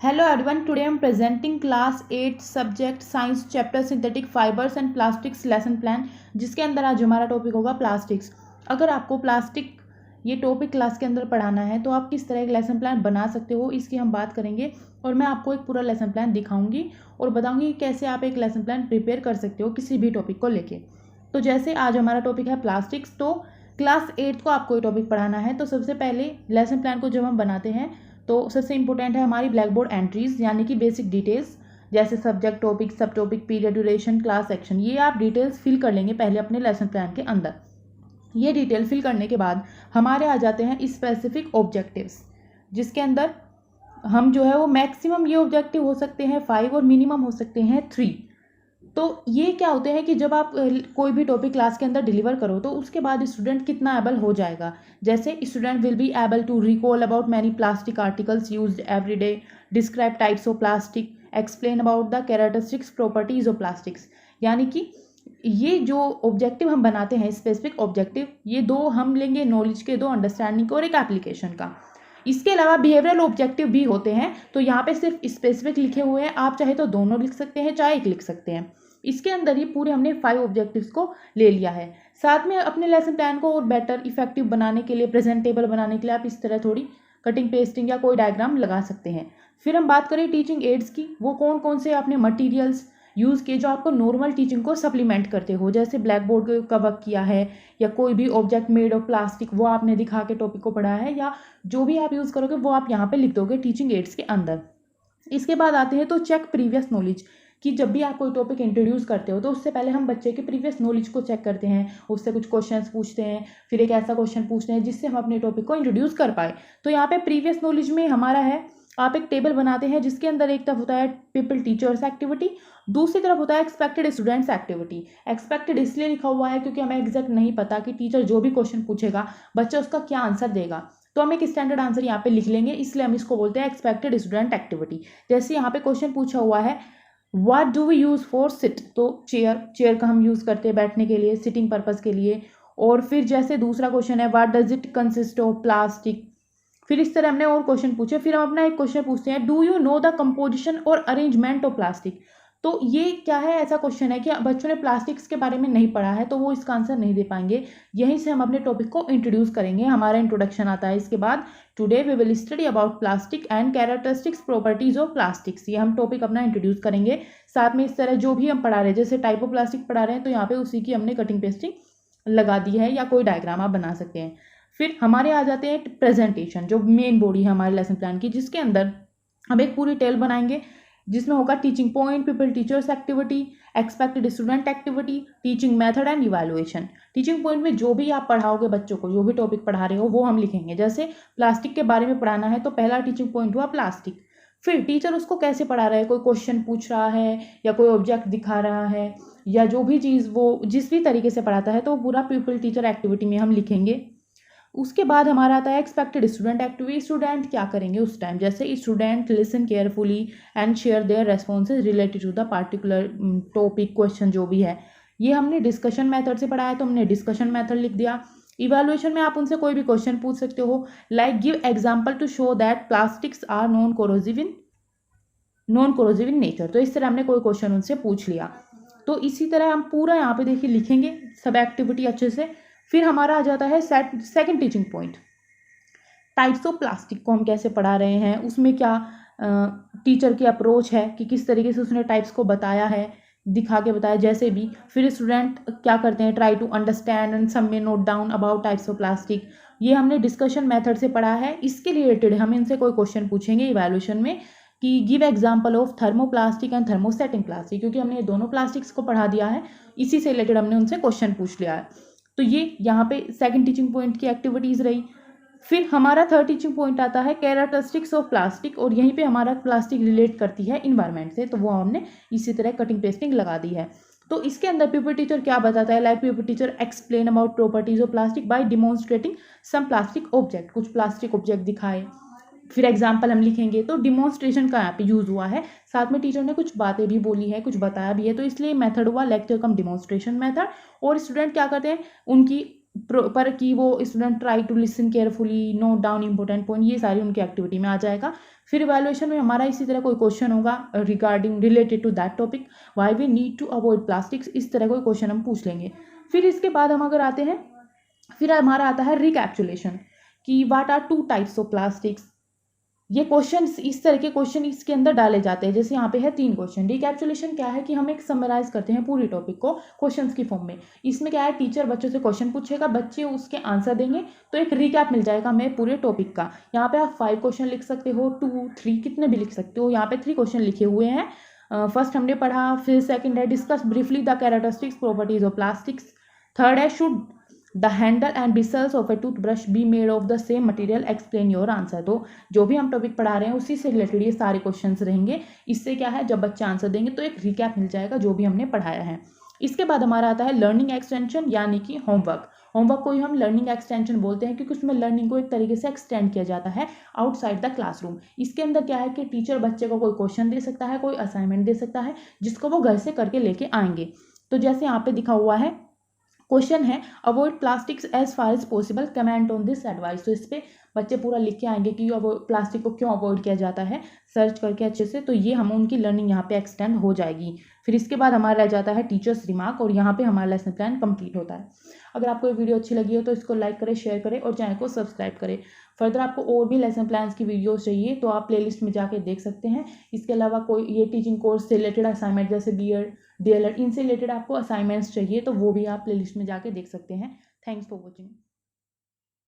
Hello everyone, today I am presenting class 8 subject science chapter synthetic fibers and plastics lesson plan जिसके अंदर आज हमारा topic होगा plastics. अगर आपको प्लास्टिक ये टॉपिक क्लास के अंदर पढ़ाना है तो आप किस तरह एक लेसन प्लान बना सकते हो इसकी हम बात करेंगे और मैं आपको एक पूरा लेसन प्लान दिखाऊंगी और बताऊंगी कि कैसे आप एक लेसन प्लान प्रिपेयर कर सकते हो किसी भी टॉपिक को लेके। तो जैसे आज हमारा टॉपिक है प्लास्टिक्स, तो क्लास 8 को आपको ये टॉपिक पढ़ाना है तो सबसे पहले लेसन प्लान को जब हम बनाते हैं तो सबसे इंपॉर्टेंट है हमारी ब्लैक बोर्ड एंट्रीज यानी कि बेसिक डिटेल्स, जैसे सब्जेक्ट, टॉपिक, सब topic, period, duration, class section. ये आप डिटेल्स फिल कर लेंगे पहले अपने लेसन प्लान के अंदर। ये डिटेल फिल करने के बाद हमारे आ जाते हैं स्पेसिफिक ऑब्जेक्टिव्स, जिसके अंदर हम जो है वो मैक्सिमम ये ऑब्जेक्टिव हो सकते हैं 5 और मिनिमम हो सकते हैं 3। तो ये क्या होते हैं कि जब आप कोई भी टॉपिक क्लास के अंदर डिलीवर करो तो उसके बाद स्टूडेंट कितना एबल हो जाएगा। जैसे student will be able to recall about many plastic articles used every day, describe types of plastic, explain about the characteristics properties of plastics. यानी कि ये जो ऑब्जेक्टिव हम बनाते हैं स्पेसिफिक ऑब्जेक्टिव, ये दो हम लेंगे नॉलेज के, दो अंडरस्टैंडिंग का और एक एप्लीकेशन का। इसके अलावा बिहेवियरल ऑब्जेक्टिव भी होते हैं, तो यहाँ पे सिर्फ स्पेसिफिक लिखे हुए हैं, आप चाहे तो दोनों लिख सकते हैं चाहे एक लिख सकते हैं। इसके अंदर ही पूरे हमने 5 ऑब्जेक्टिव्स को ले लिया है। साथ में अपने लेसन प्लान को और बेटर इफेक्टिव बनाने के लिए, प्रेजेंटेबल बनाने के लिए आप इस तरह थोड़ी कटिंग पेस्टिंग या कोई डायग्राम लगा सकते हैं। फिर हम बात करें टीचिंग एड्स की, वो कौन कौन से आपने मटेरियल्स यूज़ किए जो आपको नॉर्मल टीचिंग को सप्लीमेंट करते हो, जैसे ब्लैक बोर्ड का वर्क किया है या कोई भी ऑब्जेक्ट मेड ऑफ प्लास्टिक वो आपने दिखा के टॉपिक को पढ़ा है, या जो भी आप यूज़ करोगे वो आप यहाँ पे लिख दोगे टीचिंग एड्स के अंदर। इसके बाद आते हैं तो चेक प्रीवियस नॉलेज, कि जब भी आप कोई टॉपिक इंट्रोड्यूस करते हो तो उससे पहले हम बच्चे के प्रीवियस नॉलेज को चेक करते हैं, उससे कुछ क्वेश्चंस पूछते हैं, फिर एक ऐसा क्वेश्चन पूछते हैं जिससे हम अपने टॉपिक को इंट्रोड्यूस कर पाए। तो यहाँ पे प्रीवियस नॉलेज में हमारा है, आप एक टेबल बनाते हैं जिसके अंदर एक तरफ होता है पीपल टीचर्स एक्टिविटी, दूसरी तरफ होता है एक्सपेक्टेड स्टूडेंट्स एक्टिविटी। एक्सपेक्टेड इसलिए लिखा हुआ है क्योंकि हमें एग्जैक्ट नहीं पता कि टीचर जो भी क्वेश्चन पूछेगा बच्चा उसका क्या आंसर देगा, तो हम एक स्टैंडर्ड आंसर यहाँ पे लिख लेंगे, इसलिए हम इसको बोलते हैं एक्सपेक्टेड स्टूडेंट एक्टिविटी। जैसे यहाँ पे क्वेश्चन पूछा हुआ है what do we use for sit, तो चेयर का हम यूज़ करते हैं बैठने के लिए, सिटिंग पर्पज़ के लिए। और फिर जैसे दूसरा क्वेश्चन है what does it consist of plastic. फिर इस तरह हमने और क्वेश्चन पूछे। फिर हम अपना एक क्वेश्चन पूछते हैं do you know the composition और अरेंजमेंट ऑफ प्लास्टिक। तो ये क्या है, ऐसा क्वेश्चन है कि बच्चों ने प्लास्टिक्स के बारे में नहीं पढ़ा है तो वो इसका आंसर नहीं दे पाएंगे। यहीं से हम अपने टॉपिक को इंट्रोड्यूस करेंगे। हमारा इंट्रोडक्शन आता है, इसके बाद today we will study about plastic and characteristics properties of plastics. ये हम टॉपिक अपना इंट्रोड्यूस करेंगे। साथ में इस तरह जो भी हम पढ़ा रहे हैं, जैसे टाइप ऑफ प्लास्टिक पढ़ा रहे हैं तो यहाँ पे उसी की हमने कटिंग पेस्टिंग लगा दी है, या कोई डायग्राम आप बना सकते हैं। फिर हमारे आ जाते हैं प्रेजेंटेशन, जो मेन बॉडी है हमारे लेसन प्लान की, जिसके अंदर हम एक पूरी टेल बनाएंगे जिसमें होगा teaching point, people teachers activity, expected student activity, teaching method and evaluation. Teaching point में जो भी आप पढ़ाओगे बच्चों को, जो भी टॉपिक पढ़ा रहे हो वो हम लिखेंगे। जैसे प्लास्टिक के बारे में पढ़ाना है तो पहला टीचिंग पॉइंट हुआ प्लास्टिक। फिर टीचर उसको कैसे पढ़ा रहा है, कोई क्वेश्चन पूछ रहा है या कोई ऑब्जेक्ट दिखा रहा है या जो भी चीज़ वो जिस भी तरीके से पढ़ाता है तो पूरा पीपल टीचर एक्टिविटी में हम लिखेंगे। उसके बाद हमारा आता है एक्सपेक्टेड स्टूडेंट एक्टिविटी। स्टूडेंट क्या करेंगे उस टाइम, जैसे student listen carefully and share their responses related to the particular topic, question जो भी है। ये हमने डिस्कशन मेथड से पढ़ा है तो हमने डिस्कशन मेथड लिख दिया। इवैल्यूएशन में आप उनसे कोई भी क्वेश्चन पूछ सकते हो, like give example to show that plastics are non corrosive in nature. तो इस तरह हमने कोई क्वेश्चन उनसे पूछ लिया। तो इसी तरह हम पूरा यहाँ पे देखिए लिखेंगे सब एक्टिविटी अच्छे से। फिर हमारा आ जाता है second teaching point, types of plastic को हम कैसे पढ़ा रहे हैं, उसमें क्या टीचर की अप्रोच है कि किस तरीके से उसने टाइप्स को बताया है, दिखा के बताया जैसे भी। फिर स्टूडेंट क्या करते हैं, try to understand and summary note down about types of plastic. ये हमने डिस्कशन मेथड से पढ़ा है। इसके रिलेटेड हम इनसे कोई क्वेश्चन पूछेंगे इवैल्यूएशन में कि give example of thermoplastic and thermosetting plastic, क्योंकि हमने ये दोनों प्लास्टिक्स को पढ़ा दिया है, इसी से रिलेटेड हमने उनसे क्वेश्चन पूछ लिया है। तो ये यहाँ पे सेकंड टीचिंग पॉइंट की एक्टिविटीज़ रही। फिर हमारा थर्ड टीचिंग पॉइंट आता है कैरेक्टरिस्टिक्स ऑफ प्लास्टिक, और यहीं पे हमारा प्लास्टिक रिलेट करती है इन्वायरमेंट से, तो वो हमने इसी तरह कटिंग पेस्टिंग लगा दी है। तो इसके अंदर पीपल टीचर क्या बताता है, like people teacher explain about properties of plastic by demonstrating some plastic object, कुछ प्लास्टिक ऑब्जेक्ट दिखाए। फिर एग्जाम्पल हम लिखेंगे, तो डिमॉन्स्ट्रेशन का यहाँ पे यूज़ हुआ है, साथ में टीचर ने कुछ बातें भी बोली है, कुछ बताया भी है, तो इसलिए मेथड हुआ लेक्चर कम डिमॉन्स्ट्रेशन मेथड। और स्टूडेंट क्या करते हैं, उनकी पर कि वो student try to listen carefully, note down important point, ये सारी उनकी एक्टिविटी में आ जाएगा। फिर इवैल्यूएशन में हमारा इसी तरह कोई क्वेश्चन होगा regarding related to that topic, why we need to avoid plastics, इस तरह कोई क्वेश्चन हम पूछ लेंगे। फिर इसके बाद हम अगर आते हैं, फिर हमारा आता है रिकैप्चुलेशन कि what are 2 types of plastics. ये क्वेश्चन, इस तरह के क्वेश्चन इसके अंदर डाले जाते हैं। जैसे यहाँ पे है 3 क्वेश्चन। रिकैप्चुलेशन क्या है कि हम एक समराइज करते हैं पूरी टॉपिक को क्वेश्चंस की फॉर्म में। इसमें क्या है, टीचर बच्चों से क्वेश्चन पूछेगा, बच्चे उसके आंसर देंगे, तो एक रिकैप मिल जाएगा हमें पूरे टॉपिक का। यहाँ पे आप 5 क्वेश्चन लिख सकते हो, 2, 3 कितने भी लिख सकते हो। यहाँ पे 3 क्वेश्चन लिखे हुए हैं। फर्स्ट हमने पढ़ा, फिर सेकंड है discuss briefly the characteristics properties of plastics, third है should the handle and bristles of a toothbrush be made of the same material, explain your answer. तो जो भी हम टॉपिक पढ़ा रहे हैं उसी से रिलेटेड ये सारे क्वेश्चंस रहेंगे। इससे क्या है, जब बच्चे आंसर देंगे तो एक रिकैप मिल जाएगा जो भी हमने पढ़ाया है। इसके बाद हमारा आता है लर्निंग एक्सटेंशन यानी कि होमवर्क। होमवर्क को ही हम लर्निंग एक्सटेंशन बोलते हैं क्योंकि उसमें लर्निंग को एक तरीके से एक्सटेंड किया जाता है आउटसाइड द क्लासरूम। इसके अंदर क्या है कि टीचर बच्चे को कोई क्वेश्चन दे सकता है, कोई असाइनमेंट दे सकता है जिसको वो घर से करके लेके आएंगे। तो जैसे यहाँ पे दिखा हुआ है, क्वेश्चन है avoid plastics as far as possible, comment on this advice. तो इस पर बच्चे पूरा लिख के आएंगे कि अब प्लास्टिक को क्यों अवॉइड किया जाता है, सर्च करके अच्छे से। तो ये हम उनकी लर्निंग यहाँ पे एक्सटेंड हो जाएगी। फिर इसके बाद हमारा रह जाता है टीचर्स रिमार्क, और यहाँ पे हमारा लेसन प्लान कंप्लीट होता है। अगर आपको ये वीडियो अच्छी लगी हो तो इसको लाइक करें, शेयर करें और चैनल को सब्सक्राइब करें। फर्दर आपको और भी लेसन प्लान्स की वीडियोस चाहिए तो आप प्लेलिस्ट में जाके देख सकते हैं। इसके अलावा कोई ये टीचिंग कोर्स से रिलेटेड असाइनमेंट जैसे बीएड, डीएलएड, इनसे रिलेटेड आपको असाइनमेंट्स चाहिए तो वो भी आप प्लेलिस्ट में जाके देख सकते हैं। Thanks for watching.